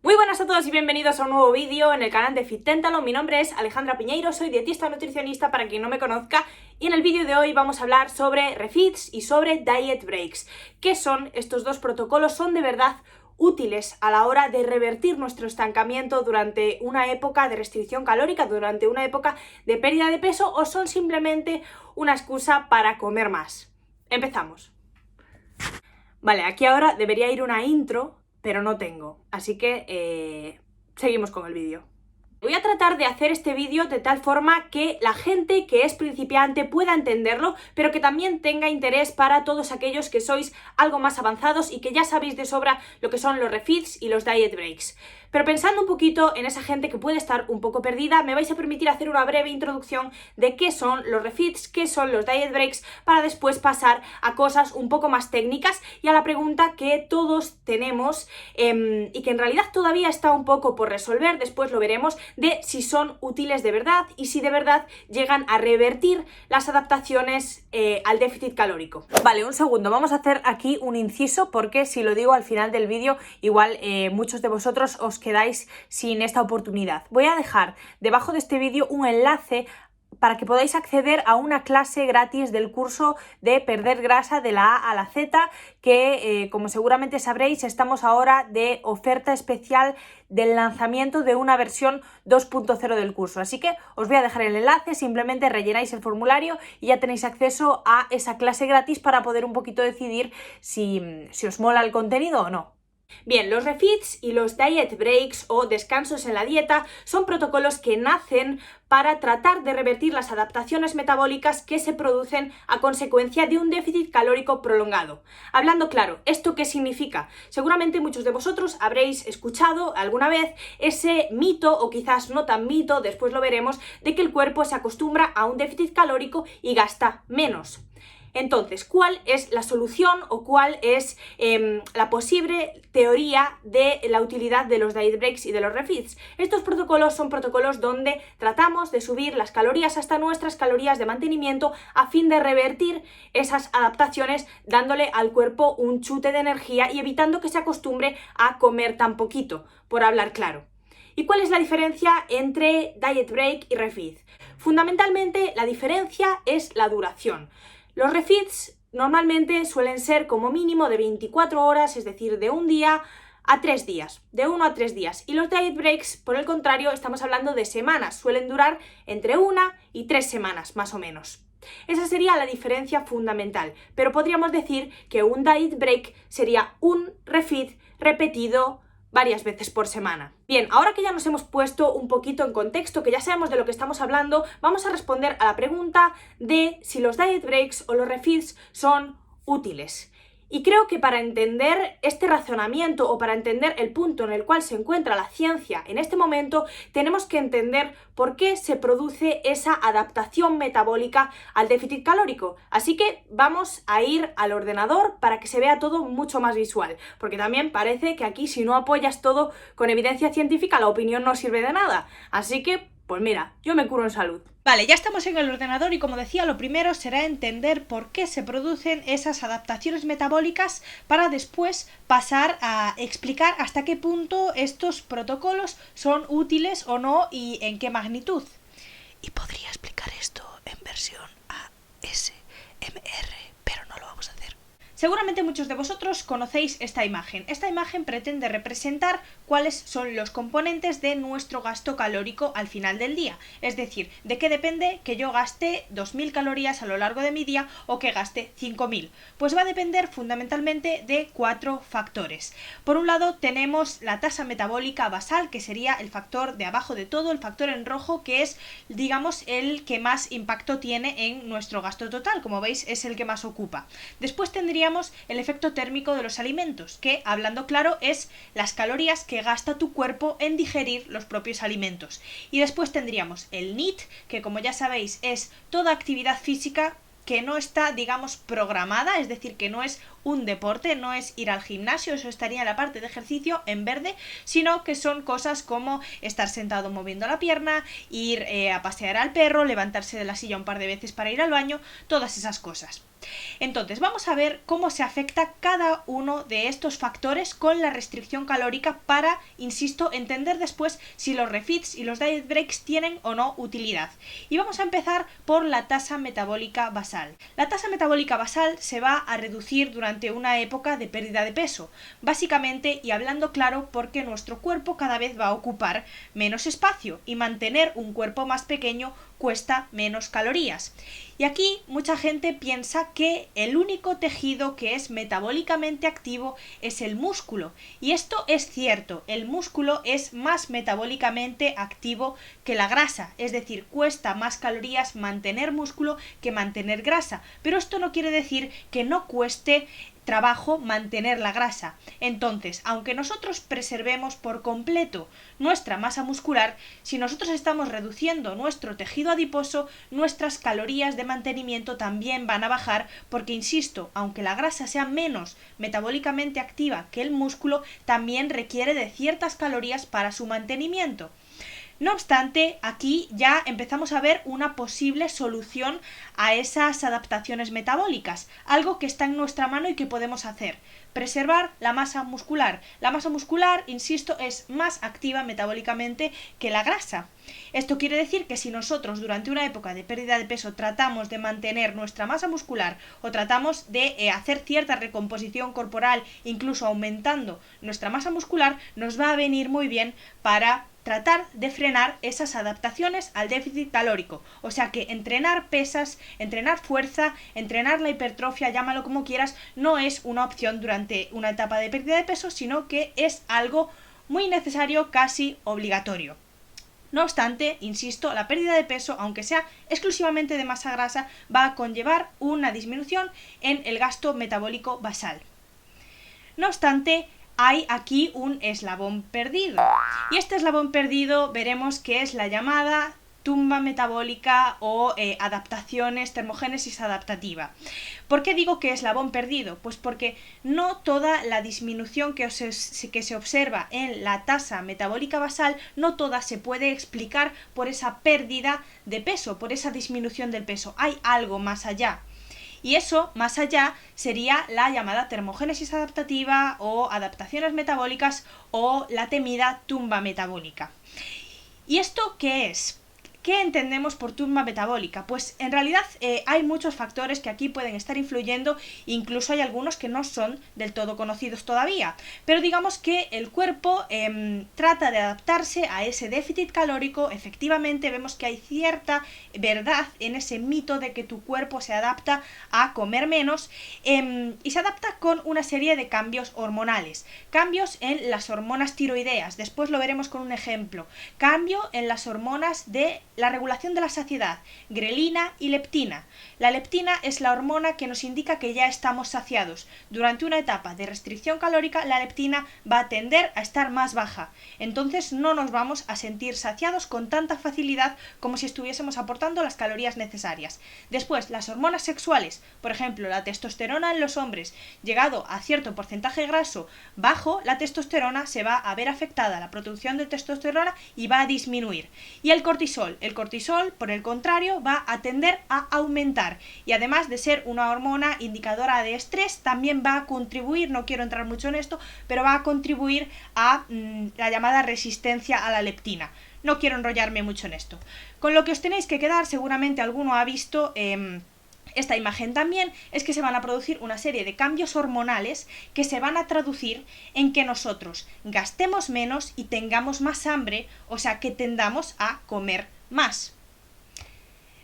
Muy buenas a todos y bienvenidos a un nuevo vídeo en el canal de Fit Téntalo. Mi nombre es Alejandra Piñeiro, soy dietista nutricionista para quien no me conozca, y en el vídeo de hoy vamos a hablar sobre refeeds y sobre diet breaks. ¿Qué son estos dos protocolos? ¿Son de verdad útiles a la hora de revertir nuestro estancamiento durante una época de restricción calórica, durante una época de pérdida de peso, o son simplemente una excusa para comer más? Empezamos. Vale, aquí ahora debería ir una intro, pero no tengo, así que seguimos con el vídeo. Voy a tratar de hacer este vídeo de tal forma que la gente que es principiante pueda entenderlo, pero que también tenga interés para todos aquellos que sois algo más avanzados y que ya sabéis de sobra lo que son los refeeds y los diet breaks. Pero pensando un poquito en esa gente que puede estar un poco perdida, me vais a permitir hacer una breve introducción de qué son los refeeds, qué son los diet breaks, para después pasar a cosas un poco más técnicas y a la pregunta que todos tenemos y que en realidad todavía está un poco por resolver, después lo veremos, de si son útiles de verdad y si de verdad llegan a revertir las adaptaciones al déficit calórico. Vale, un segundo, vamos a hacer aquí un inciso porque si lo digo al final del vídeo igual muchos de vosotros os quedáis sin esta oportunidad. Voy a dejar debajo de este vídeo un enlace para que podáis acceder a una clase gratis del curso de perder grasa de la A a la Z, que como seguramente sabréis, estamos ahora de oferta especial del lanzamiento de una versión 2.0 del curso. Así que os voy a dejar el enlace, simplemente rellenáis el formulario y ya tenéis acceso a esa clase gratis para poder un poquito decidir si os mola el contenido o no. Bien, los refeeds y los diet breaks o descansos en la dieta son protocolos que nacen para tratar de revertir las adaptaciones metabólicas que se producen a consecuencia de un déficit calórico prolongado. Hablando claro, ¿esto qué significa? Seguramente muchos de vosotros habréis escuchado alguna vez ese mito, o quizás no tan mito, después lo veremos, de que el cuerpo se acostumbra a un déficit calórico y gasta menos. Entonces, ¿cuál es la solución o cuál es la posible teoría de la utilidad de los diet breaks y de los refeeds? Estos protocolos son protocolos donde tratamos de subir las calorías hasta nuestras calorías de mantenimiento a fin de revertir esas adaptaciones, dándole al cuerpo un chute de energía y evitando que se acostumbre a comer tan poquito, por hablar claro. ¿Y cuál es la diferencia entre diet break y refeed? Fundamentalmente, la diferencia es la duración. Los refeeds normalmente suelen ser como mínimo de 24 horas, es decir, de un día a 3 días, de 1 a 3 días. Y los diet breaks, por el contrario, estamos hablando de semanas, suelen durar entre 1 y 3 semanas, más o menos. Esa sería la diferencia fundamental, pero podríamos decir que un diet break sería un refeed repetido varias veces por semana. Bien, ahora que ya nos hemos puesto un poquito en contexto, que ya sabemos de lo que estamos hablando, vamos a responder a la pregunta de si los diet breaks o los refeeds son útiles. Y creo que para entender este razonamiento o para entender el punto en el cual se encuentra la ciencia en este momento, tenemos que entender por qué se produce esa adaptación metabólica al déficit calórico. Así que vamos a ir al ordenador para que se vea todo mucho más visual, porque también parece que aquí si no apoyas todo con evidencia científica la opinión no sirve de nada. Así que, pues mira, yo me curo en salud. Vale, ya estamos en el ordenador y como decía, lo primero será entender por qué se producen esas adaptaciones metabólicas para después pasar a explicar hasta qué punto estos protocolos son útiles o no y en qué magnitud. Y podría explicar esto en versión ASMR, pero no lo vamos a hacer. Seguramente muchos de vosotros conocéis esta imagen. Esta imagen pretende representar cuáles son los componentes de nuestro gasto calórico al final del día. Es decir, de qué depende que yo gaste 2000 calorías a lo largo de mi día o que gaste 5000. Pues va a depender fundamentalmente de 4 factores. Por un lado tenemos la tasa metabólica basal, que sería el factor de abajo de todo, el factor en rojo, que es, digamos, el que más impacto tiene en nuestro gasto total. Como veis, es el que más ocupa. Después tendríamos el efecto térmico de los alimentos, que, hablando claro, es las calorías que gasta tu cuerpo en digerir los propios alimentos. Y después tendríamos el NEAT, que como ya sabéis es toda actividad física que no está, digamos, programada, es decir, que no es un deporte, no es ir al gimnasio, eso estaría en la parte de ejercicio en verde, sino que son cosas como estar sentado moviendo la pierna, ir a pasear al perro, levantarse de la silla un par de veces para ir al baño, todas esas cosas. Entonces, vamos a ver cómo se afecta cada uno de estos factores con la restricción calórica para, insisto, entender después si los refeeds y los diet breaks tienen o no utilidad. Y vamos a empezar por la tasa metabólica basal. La tasa metabólica basal se va a reducir durante una época de pérdida de peso, básicamente, y hablando claro, porque nuestro cuerpo cada vez va a ocupar menos espacio y mantener un cuerpo más pequeño cuesta menos calorías. Y aquí mucha gente piensa que el único tejido que es metabólicamente activo es el músculo. Y esto es cierto, el músculo es más metabólicamente activo que la grasa, es decir, cuesta más calorías mantener músculo que mantener grasa. Pero esto no quiere decir que no cueste trabajo mantener la grasa. Entonces, aunque nosotros preservemos por completo nuestra masa muscular, si nosotros estamos reduciendo nuestro tejido adiposo, nuestras calorías de mantenimiento también van a bajar porque, insisto, aunque la grasa sea menos metabólicamente activa que el músculo, también requiere de ciertas calorías para su mantenimiento. No obstante, aquí ya empezamos a ver una posible solución a esas adaptaciones metabólicas, algo que está en nuestra mano y que podemos hacer. Preservar la masa muscular. La masa muscular, insisto, es más activa metabólicamente que la grasa. Esto quiere decir que si nosotros durante una época de pérdida de peso tratamos de mantener nuestra masa muscular o tratamos de hacer cierta recomposición corporal, incluso aumentando nuestra masa muscular, nos va a venir muy bien para tratar de frenar esas adaptaciones al déficit calórico. O sea que entrenar pesas, entrenar fuerza, entrenar la hipertrofia, llámalo como quieras, no es una opción durante una etapa de pérdida de peso, sino que es algo muy necesario, casi obligatorio. No obstante, insisto, la pérdida de peso, aunque sea exclusivamente de masa grasa, va a conllevar una disminución en el gasto metabólico basal. No obstante, hay aquí un eslabón perdido. Y este eslabón perdido veremos que es la llamada tumba metabólica o adaptaciones, termogénesis adaptativa. ¿Por qué digo que eslabón perdido? Pues porque no toda la disminución que se observa en la tasa metabólica basal, no toda se puede explicar por esa pérdida de peso, por esa disminución del peso. Hay algo más allá. Y eso, más allá, sería la llamada termogénesis adaptativa o adaptaciones metabólicas o la temida tumba metabólica. ¿Y esto qué es? ¿Qué entendemos por tumba metabólica? Pues en realidad hay muchos factores que aquí pueden estar influyendo, incluso hay algunos que no son del todo conocidos todavía, pero digamos que el cuerpo trata de adaptarse a ese déficit calórico. Efectivamente vemos que hay cierta verdad en ese mito de que tu cuerpo se adapta a comer menos y se adapta con una serie de cambios hormonales, cambios en las hormonas tiroideas, después lo veremos con un ejemplo, cambio en las hormonas de la regulación de la saciedad, grelina y leptina. La leptina es la hormona que nos indica que ya estamos saciados. Durante una etapa de restricción calórica, la leptina va a tender a estar más baja. Entonces no nos vamos a sentir saciados con tanta facilidad como si estuviésemos aportando las calorías necesarias. Después, las hormonas sexuales, por ejemplo, la testosterona en los hombres, llegado a cierto porcentaje graso bajo, la testosterona se va a ver afectada, la producción de testosterona, y va a disminuir. Y el cortisol, por el contrario, va a tender a aumentar y además de ser una hormona indicadora de estrés, también va a contribuir, no quiero entrar mucho en esto, pero va a contribuir a la llamada resistencia a la leptina. No quiero enrollarme mucho en esto. Con lo que os tenéis que quedar, seguramente alguno ha visto esta imagen también, es que se van a producir una serie de cambios hormonales que se van a traducir en que nosotros gastemos menos y tengamos más hambre, o sea que tendamos a comer más.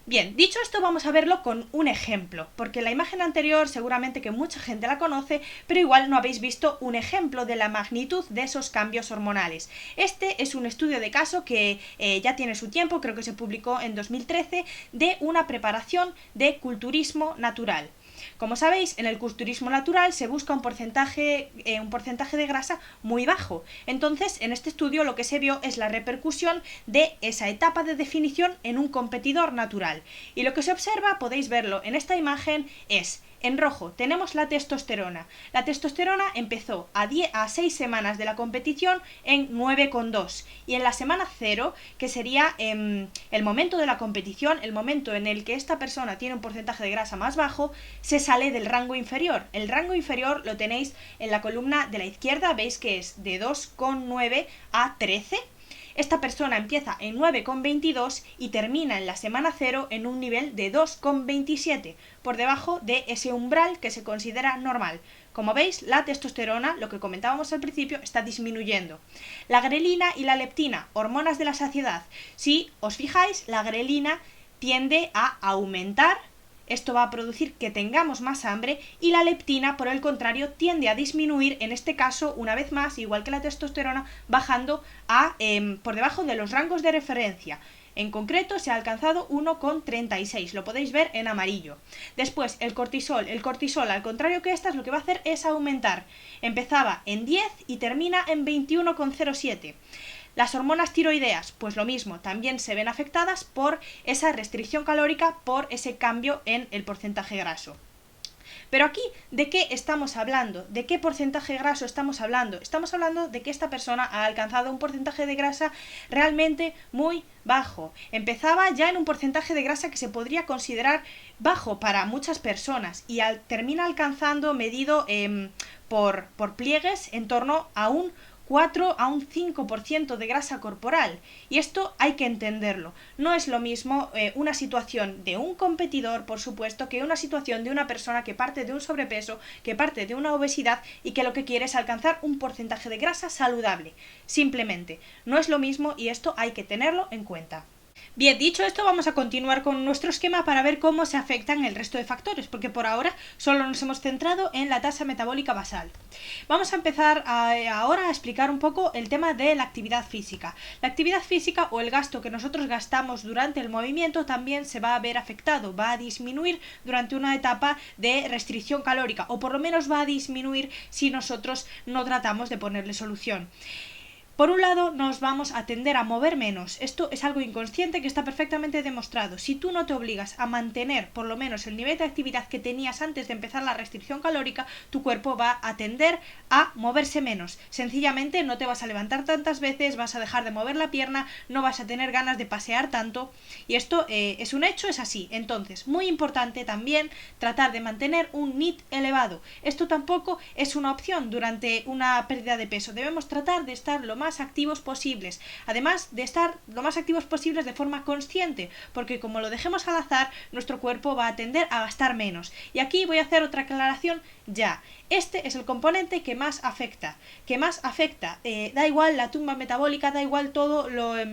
Bien, dicho esto, vamos a verlo con un ejemplo, porque la imagen anterior seguramente que mucha gente la conoce, pero igual no habéis visto un ejemplo de la magnitud de esos cambios hormonales. Este es un estudio de caso que ya tiene su tiempo, creo que se publicó en 2013, de una preparación de culturismo natural. Como sabéis, en el culturismo natural se busca un porcentaje de grasa muy bajo. Entonces, en este estudio lo que se vio es la repercusión de esa etapa de definición en un competidor natural. Y lo que se observa, podéis verlo en esta imagen, es En rojo tenemos la testosterona. La testosterona empezó a 6 semanas de la competición en 9,2 y en la semana 0, que sería el momento de la competición, el momento en el que esta persona tiene un porcentaje de grasa más bajo, se sale del rango inferior. El rango inferior lo tenéis en la columna de la izquierda, veis que es de 2,9 a 13. Esta persona empieza en 9,22 y termina en la semana 0 en un nivel de 2,27, por debajo de ese umbral que se considera normal. Como veis, la testosterona, lo que comentábamos al principio, está disminuyendo. La grelina y la leptina, hormonas de la saciedad. Si os fijáis, la grelina tiende a aumentar. Esto va a producir que tengamos más hambre y la leptina, por el contrario, tiende a disminuir, en este caso, una vez más, igual que la testosterona, bajando por debajo de los rangos de referencia. En concreto se ha alcanzado 1,36, lo podéis ver en amarillo. Después el cortisol, al contrario que estas, lo que va a hacer es aumentar. Empezaba en 10 y termina en 21,07. Las hormonas tiroideas, pues lo mismo, también se ven afectadas por esa restricción calórica, por ese cambio en el porcentaje graso. Pero aquí, ¿de qué estamos hablando? ¿De qué porcentaje graso estamos hablando? Estamos hablando de que esta persona ha alcanzado un porcentaje de grasa realmente muy bajo. Empezaba ya en un porcentaje de grasa que se podría considerar bajo para muchas personas y termina alcanzando, medido por pliegues, en torno a un 4 a un 5% de grasa corporal. Y esto hay que entenderlo. No es lo mismo una situación de un competidor, por supuesto, que una situación de una persona que parte de un sobrepeso, que parte de una obesidad y que lo que quiere es alcanzar un porcentaje de grasa saludable. Simplemente, no es lo mismo y esto hay que tenerlo en cuenta. Bien, dicho esto, vamos a continuar con nuestro esquema para ver cómo se afectan el resto de factores, porque por ahora solo nos hemos centrado en la tasa metabólica basal. Vamos a empezar ahora a explicar un poco el tema de la actividad física. La actividad física o el gasto que nosotros gastamos durante el movimiento también se va a ver afectado, va a disminuir durante una etapa de restricción calórica, o por lo menos va a disminuir si nosotros no tratamos de ponerle solución. Por un lado, nos vamos a tender a mover menos. Esto es algo inconsciente que está perfectamente demostrado. Si tú no te obligas a mantener por lo menos el nivel de actividad que tenías antes de empezar la restricción calórica, tu cuerpo va a tender a moverse menos. Sencillamente no te vas a levantar tantas veces, vas a dejar de mover la pierna, no vas a tener ganas de pasear tanto. Y esto es un hecho, es así. Entonces, muy importante también tratar de mantener un NEAT elevado. Esto tampoco es una opción durante una pérdida de peso. Debemos tratar de estar lo más activos posibles, además de estar lo más activos posibles de forma consciente, porque como lo dejemos al azar, nuestro cuerpo va a tender a gastar menos. Y aquí voy a hacer otra aclaración ya. Este es el componente que más afecta, da igual la tumba metabólica, da igual todo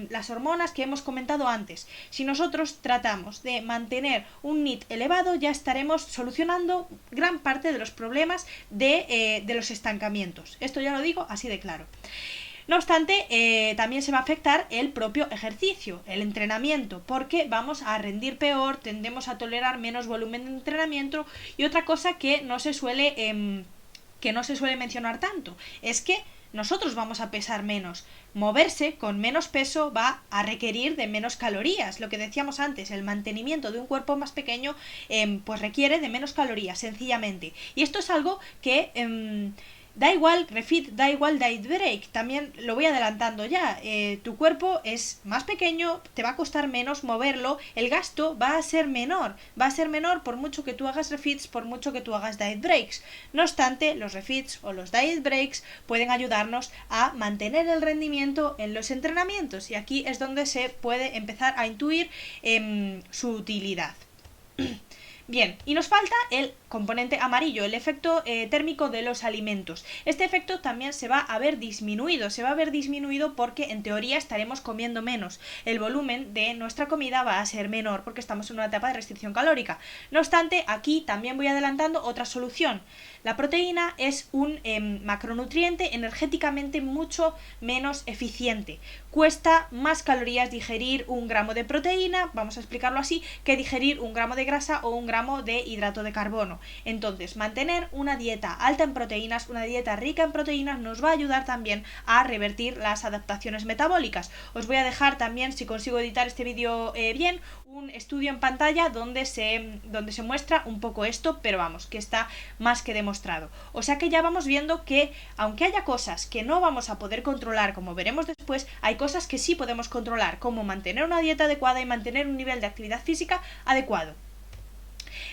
las hormonas que hemos comentado antes. Si nosotros tratamos de mantener un NEAT elevado, ya estaremos solucionando gran parte de los problemas de los estancamientos. Esto ya lo digo así de claro. No obstante, también se va a afectar el propio ejercicio, el entrenamiento, porque vamos a rendir peor, tendemos a tolerar menos volumen de entrenamiento. Y otra cosa que no se suele mencionar tanto es que nosotros vamos a pesar menos. Moverse con menos peso va a requerir de menos calorías. Lo que decíamos antes, el mantenimiento de un cuerpo más pequeño pues requiere de menos calorías, sencillamente. Y esto es algo que da igual refit, da igual diet break, también lo voy adelantando ya. Tu cuerpo es más pequeño, te va a costar menos moverlo, el gasto va a ser menor por mucho que tú hagas refits, por mucho que tú hagas diet breaks. No obstante, los refits o los diet breaks pueden ayudarnos a mantener el rendimiento en los entrenamientos, y aquí es donde se puede empezar a intuir su utilidad. Bien, y nos falta el componente amarillo, el efecto térmico de los alimentos. Este efecto también se va a ver disminuido, porque en teoría estaremos comiendo menos. El volumen de nuestra comida va a ser menor porque estamos en una etapa de restricción calórica. No obstante, aquí también voy adelantando otra solución. La proteína es un macronutriente energéticamente mucho menos eficiente. Cuesta más calorías digerir 1 gramo de proteína, vamos a explicarlo así, que digerir 1 gramo de grasa o 1 gramo de hidrato de carbono. Entonces, mantener una dieta alta en proteínas, una dieta rica en proteínas, nos va a ayudar también a revertir las adaptaciones metabólicas. Os voy a dejar también, si consigo editar este vídeo bien, un estudio en pantalla donde se muestra un poco esto, pero vamos, que está más que demostrado. O sea que ya vamos viendo que, aunque haya cosas que no vamos a poder controlar, como veremos después, hay cosas que sí podemos controlar, como mantener una dieta adecuada y mantener un nivel de actividad física adecuado.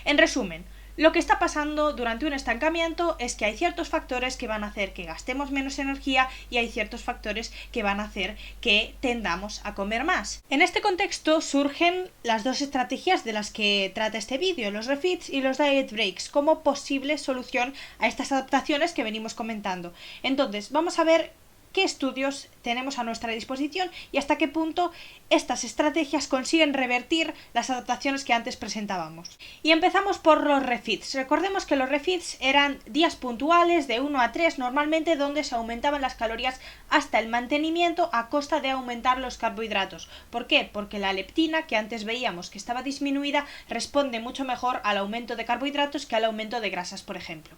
En resumen, lo que está pasando durante un estancamiento es que hay ciertos factores que van a hacer que gastemos menos energía y hay ciertos factores que van a hacer que tendamos a comer más. En este contexto surgen las dos estrategias de las que trata este vídeo, los refeeds y los diet breaks, como posible solución a estas adaptaciones que venimos comentando. Entonces, vamos a ver qué estudios tenemos a nuestra disposición y hasta qué punto estas estrategias consiguen revertir las adaptaciones que antes presentábamos. Y empezamos por los refeeds. Recordemos que los refeeds eran días puntuales de 1 a 3 normalmente, donde se aumentaban las calorías hasta el mantenimiento a costa de aumentar los carbohidratos. ¿Por qué? Porque la leptina, que antes veíamos que estaba disminuida, responde mucho mejor al aumento de carbohidratos que al aumento de grasas, por ejemplo.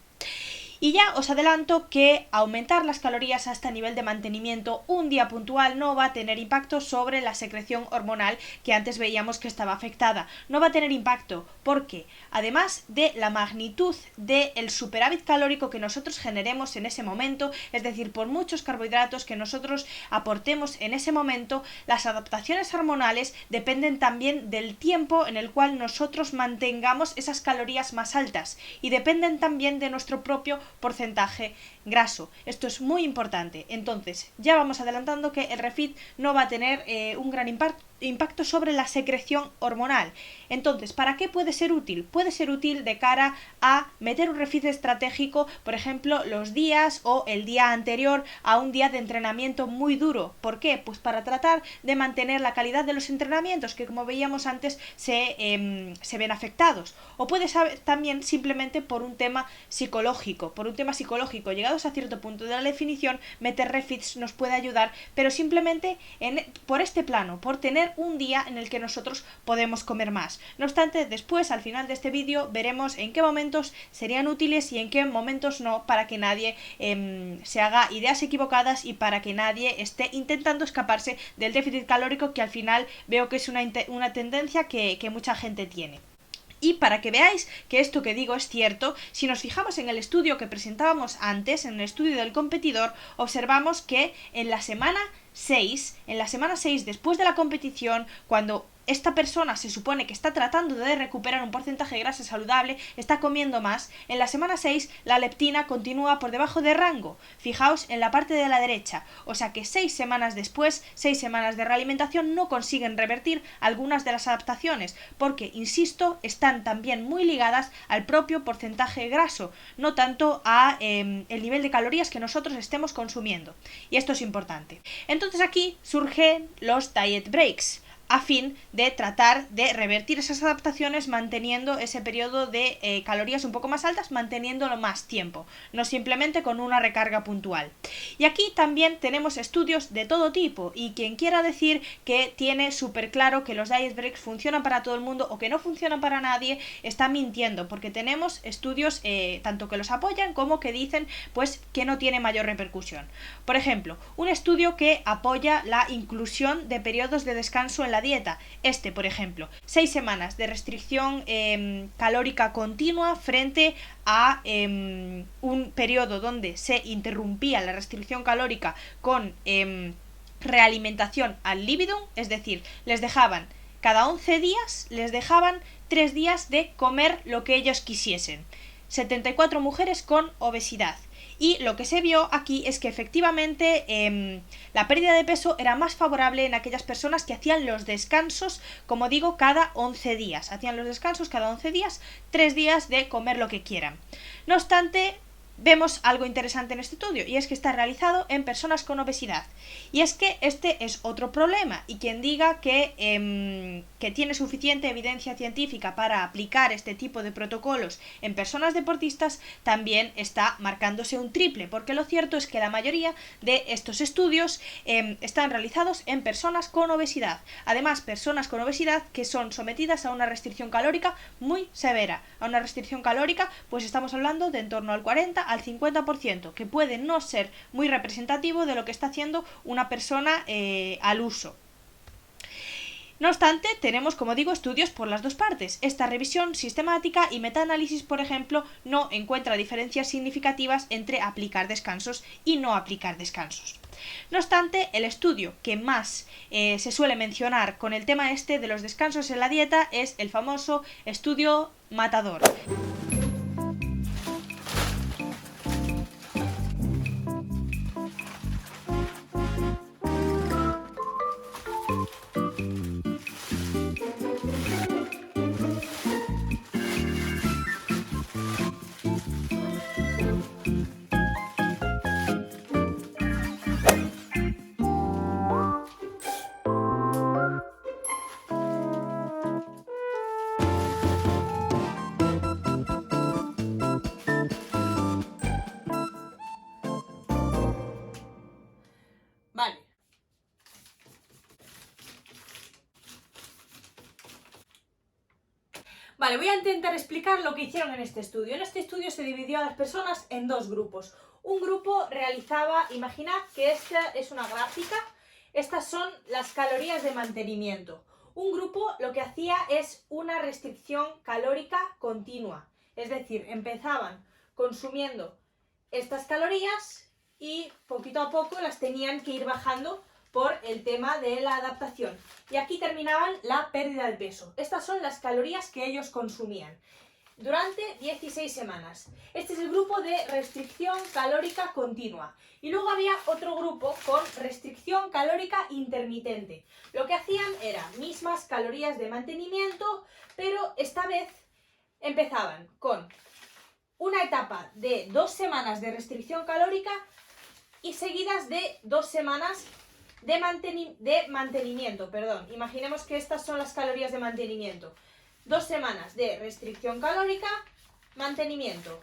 Y ya os adelanto que aumentar las calorías hasta nivel de mantenimiento un día puntual no va a tener impacto sobre la secreción hormonal que antes veíamos que estaba afectada. No va a tener impacto porque, además de la magnitud del superávit calórico que nosotros generemos en ese momento, es decir, por muchos carbohidratos que nosotros aportemos en ese momento, las adaptaciones hormonales dependen también del tiempo en el cual nosotros mantengamos esas calorías más altas y dependen también de nuestro propio porcentaje graso. Esto es muy importante. Entonces, ya vamos adelantando que el refeed no va a tener un gran impacto sobre la secreción hormonal. Entonces, ¿para qué puede ser útil? Puede ser útil de cara a meter un refeed estratégico, por ejemplo, los días o el día anterior a un día de entrenamiento muy duro. ¿Por qué? Pues para tratar de mantener la calidad de los entrenamientos que, como veíamos antes, se ven afectados. O puede ser también simplemente por un tema psicológico. Llegados a cierto punto de la definición, meter refeeds nos puede ayudar, pero simplemente por este plano, por tener un día en el que nosotros podemos comer más. No obstante, después, al final de este vídeo, veremos en qué momentos serían útiles y en qué momentos no, para que nadie se haga ideas equivocadas y para que nadie esté intentando escaparse del déficit calórico, que al final veo que es una tendencia que mucha gente tiene. Y para que veáis que esto que digo es cierto, si nos fijamos en el estudio que presentábamos antes, en el estudio del competidor, observamos que en la semana 6, después de la competición, cuando esta persona se supone que está tratando de recuperar un porcentaje de grasa saludable, está comiendo más, en la semana 6 la leptina continúa por debajo de rango. Fijaos en la parte de la derecha, o sea que 6 semanas después, 6 semanas de realimentación, no consiguen revertir algunas de las adaptaciones, porque, insisto, están también muy ligadas al propio porcentaje graso, no tanto a el nivel de calorías que nosotros estemos consumiendo. Y esto es importante. Entonces aquí surgen los diet breaks, a fin de tratar de revertir esas adaptaciones manteniendo ese periodo de calorías un poco más altas, manteniéndolo más tiempo, no simplemente con una recarga puntual. Y aquí también tenemos estudios de todo tipo, y quien quiera decir que tiene súper claro que los diet breaks funcionan para todo el mundo o que no funcionan para nadie, está mintiendo, porque tenemos estudios tanto que los apoyan como que dicen pues que no tiene mayor repercusión. Por ejemplo, un estudio que apoya la inclusión de periodos de descanso en la dieta. Por ejemplo, 6 semanas de restricción calórica continua frente a un periodo donde se interrumpía la restricción calórica con realimentación al libidum, es decir, les dejaban cada 11 días, les dejaban 3 días de comer lo que ellos quisiesen. 74 mujeres con obesidad. Y lo que se vio aquí es que efectivamente la pérdida de peso era más favorable en aquellas personas que hacían los descansos, como digo, cada 11 días. Hacían los descansos cada 11 días, 3 días de comer lo que quieran. No obstante, vemos algo interesante en este estudio, y es que está realizado en personas con obesidad. Y es que este es otro problema, y quien diga que tiene suficiente evidencia científica para aplicar este tipo de protocolos en personas deportistas también está marcándose un triple, porque lo cierto es que la mayoría de estos estudios están realizados en personas con obesidad. Además, personas con obesidad que son sometidas a una restricción calórica muy severa. A una restricción calórica, pues estamos hablando de en torno al 40 al 50%, que puede no ser muy representativo de lo que está haciendo una persona al uso. No obstante, tenemos, como digo, estudios por las dos partes. Esta revisión sistemática y metaanálisis, por ejemplo, no encuentra diferencias significativas entre aplicar descansos y no aplicar descansos. No obstante, el estudio que más se suele mencionar con el tema este de los descansos en la dieta es el famoso estudio Matador. Vale. Vale, voy a intentar explicar lo que hicieron en este estudio. En este estudio se dividió a las personas en dos grupos. Un grupo realizaba, imaginad que esta es una gráfica, estas son las calorías de mantenimiento. Un grupo lo que hacía es una restricción calórica continua, es decir, empezaban consumiendo estas calorías y poquito a poco las tenían que ir bajando por el tema de la adaptación. Y aquí terminaban la pérdida de peso. Estas son las calorías que ellos consumían durante 16 semanas. Este es el grupo de restricción calórica continua. Y luego había otro grupo con restricción calórica intermitente. Lo que hacían era mismas calorías de mantenimiento, pero esta vez empezaban con una etapa de 2 semanas de restricción calórica y seguidas de 2 semanas de mantenimiento. Imaginemos que estas son las calorías de mantenimiento. 2 semanas de restricción calórica, mantenimiento.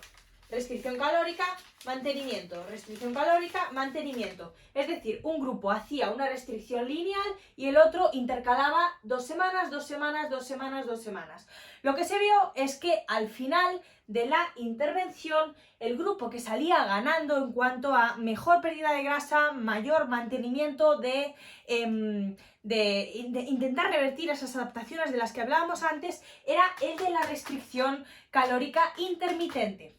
Restricción calórica, mantenimiento. Restricción calórica, mantenimiento. Es decir, un grupo hacía una restricción lineal y el otro intercalaba 2 semanas, 2 semanas, 2 semanas, 2 semanas. Lo que se vio es que al final de la intervención, el grupo que salía ganando en cuanto a mejor pérdida de grasa, mayor mantenimiento de intentar revertir esas adaptaciones de las que hablábamos antes, era el de la restricción calórica intermitente.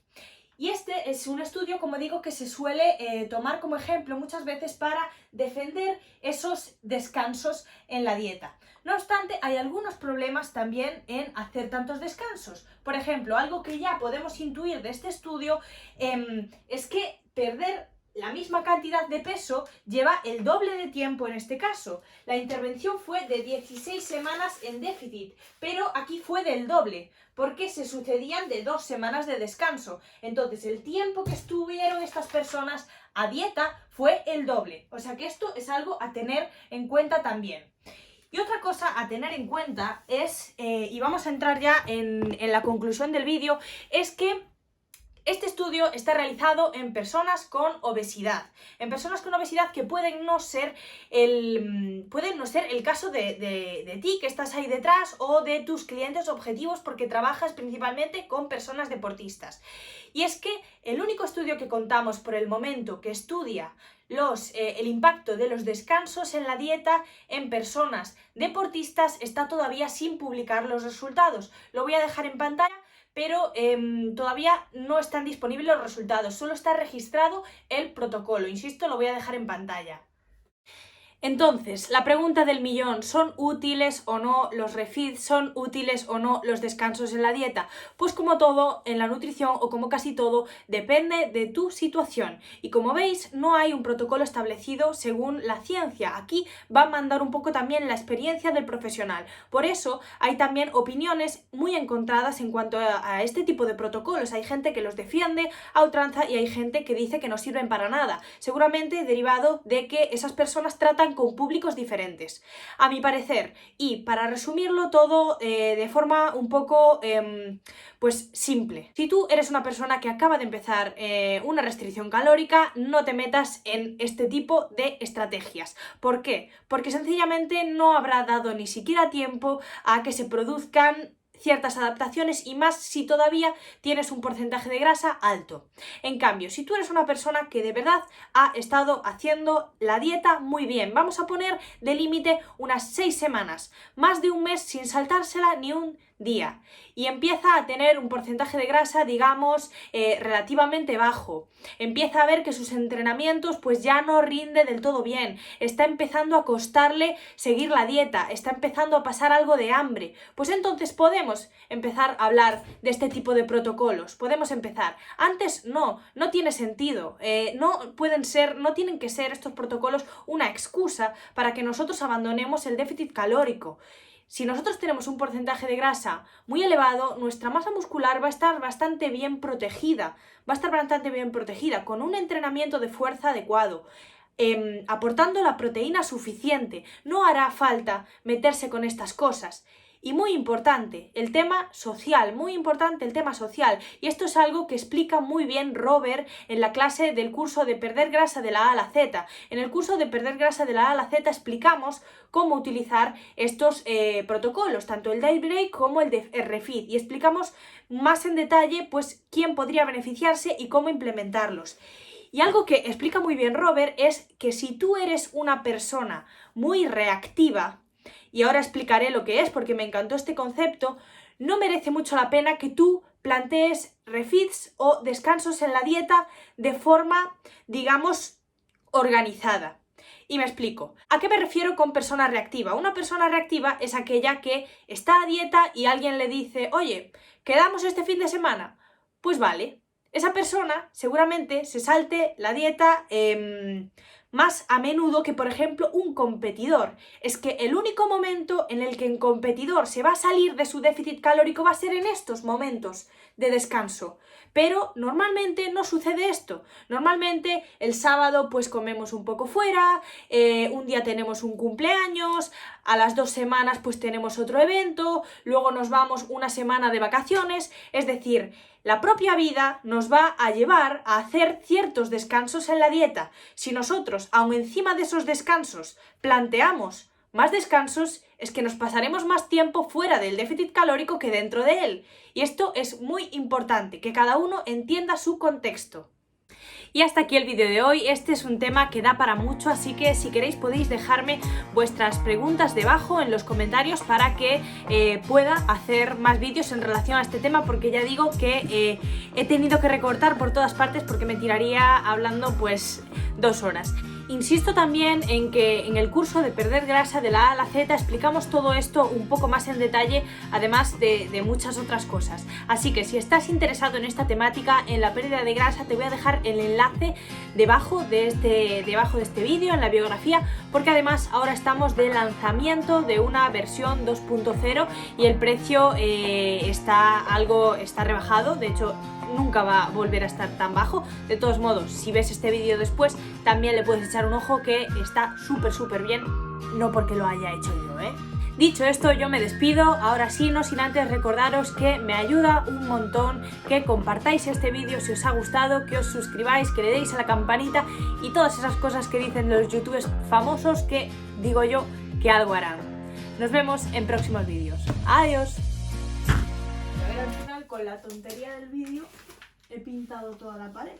Y este es un estudio, como digo, que se suele tomar como ejemplo muchas veces para defender esos descansos en la dieta. No obstante, hay algunos problemas también en hacer tantos descansos. Por ejemplo, algo que ya podemos intuir de este estudio es que perder la misma cantidad de peso lleva el doble de tiempo en este caso. La intervención fue de 16 semanas en déficit, pero aquí fue del doble, porque se sucedían de 2 semanas de descanso. Entonces, el tiempo que estuvieron estas personas a dieta fue el doble. O sea que esto es algo a tener en cuenta también. Y otra cosa a tener en cuenta es, y vamos a entrar ya en la conclusión del vídeo, es que este estudio está realizado en personas con obesidad. En personas con obesidad que pueden no ser el caso de ti que estás ahí detrás o de tus clientes objetivos porque trabajas principalmente con personas deportistas. Y es que el único estudio que contamos por el momento que estudia el impacto de los descansos en la dieta en personas deportistas está todavía sin publicar los resultados. Lo voy a dejar en pantalla, pero todavía no están disponibles los resultados, solo está registrado el protocolo. Insisto, lo voy a dejar en pantalla. Entonces, la pregunta del millón, ¿son útiles o no los refeeds? ¿Son útiles o no los descansos en la dieta? Pues como todo en la nutrición, o como casi todo, depende de tu situación. Y como veis, no hay un protocolo establecido según la ciencia. Aquí va a mandar un poco también la experiencia del profesional. Por eso hay también opiniones muy encontradas en cuanto a este tipo de protocolos. Hay gente que los defiende a ultranza y hay gente que dice que no sirven para nada. Seguramente derivado de que esas personas tratan con públicos diferentes, a mi parecer. Y para resumirlo todo de forma un poco pues simple, si tú eres una persona que acaba de empezar una restricción calórica, no te metas en este tipo de estrategias. ¿Por qué? Porque sencillamente no habrá dado ni siquiera tiempo a que se produzcan ciertas adaptaciones, y más si todavía tienes un porcentaje de grasa alto. En cambio, si tú eres una persona que de verdad ha estado haciendo la dieta muy bien, vamos a poner de límite unas 6 semanas, más de un mes sin saltársela ni un día, y empieza a tener un porcentaje de grasa, digamos, relativamente bajo, empieza a ver que sus entrenamientos pues ya no rinde del todo bien, está empezando a costarle seguir la dieta, está empezando a pasar algo de hambre, pues entonces podemos empezar a hablar de este tipo de protocolos, podemos empezar. Antes no tiene sentido, no tienen que ser estos protocolos una excusa para que nosotros abandonemos el déficit calórico. Si nosotros tenemos un porcentaje de grasa muy elevado, nuestra masa muscular va a estar bastante bien protegida, con un entrenamiento de fuerza adecuado, aportando la proteína suficiente. No hará falta meterse con estas cosas. Y muy importante, el tema social, y esto es algo que explica muy bien Robert en la clase del curso de perder grasa de la A a la Z. En el curso de perder grasa de la A a la Z explicamos cómo utilizar estos protocolos, tanto el Diet Break como el de Refeed, y explicamos más en detalle pues quién podría beneficiarse y cómo implementarlos. Y algo que explica muy bien Robert es que si tú eres una persona muy reactiva, y ahora explicaré lo que es porque me encantó este concepto, no merece mucho la pena que tú plantees refeeds o descansos en la dieta de forma, digamos, organizada. Y me explico. ¿A qué me refiero con persona reactiva? Una persona reactiva es aquella que está a dieta y alguien le dice, oye, ¿quedamos este fin de semana? Pues vale. Esa persona seguramente se salte la dieta más a menudo que, por ejemplo, un competidor. Es que el único momento en el que un competidor se va a salir de su déficit calórico va a ser en estos momentos de descanso. Pero normalmente no sucede esto. Normalmente el sábado pues comemos un poco fuera, un día tenemos un cumpleaños, a las 2 semanas pues tenemos otro evento, luego nos vamos una semana de vacaciones, es decir, la propia vida nos va a llevar a hacer ciertos descansos en la dieta. Si nosotros, aun encima de esos descansos, planteamos más descansos, es que nos pasaremos más tiempo fuera del déficit calórico que dentro de él. Y esto es muy importante, que cada uno entienda su contexto. Y hasta aquí el vídeo de hoy. Este es un tema que da para mucho, así que si queréis podéis dejarme vuestras preguntas debajo en los comentarios para que pueda hacer más vídeos en relación a este tema, porque ya digo que he tenido que recortar por todas partes porque me tiraría hablando pues 2 horas. Insisto también en que en el curso de perder grasa de la A a la Z explicamos todo esto un poco más en detalle, además de muchas otras cosas. Así que si estás interesado en esta temática, en la pérdida de grasa, te voy a dejar el enlace debajo de este vídeo, en la biografía, porque además ahora estamos de lanzamiento de una versión 2.0 y el precio está rebajado. De hecho, nunca va a volver a estar tan bajo. De todos modos, si ves este vídeo después, también le puedes echar un ojo, que está súper bien, no porque lo haya hecho yo, Dicho esto, yo me despido, ahora sí, no sin antes recordaros que me ayuda un montón que compartáis este vídeo si os ha gustado, que os suscribáis, que le deis a la campanita y todas esas cosas que dicen los youtubers famosos que, digo yo, que algo harán. Nos vemos en próximos vídeos. ¡Adiós! A ver, al final, con la tontería del vídeo, he pintado toda la pared.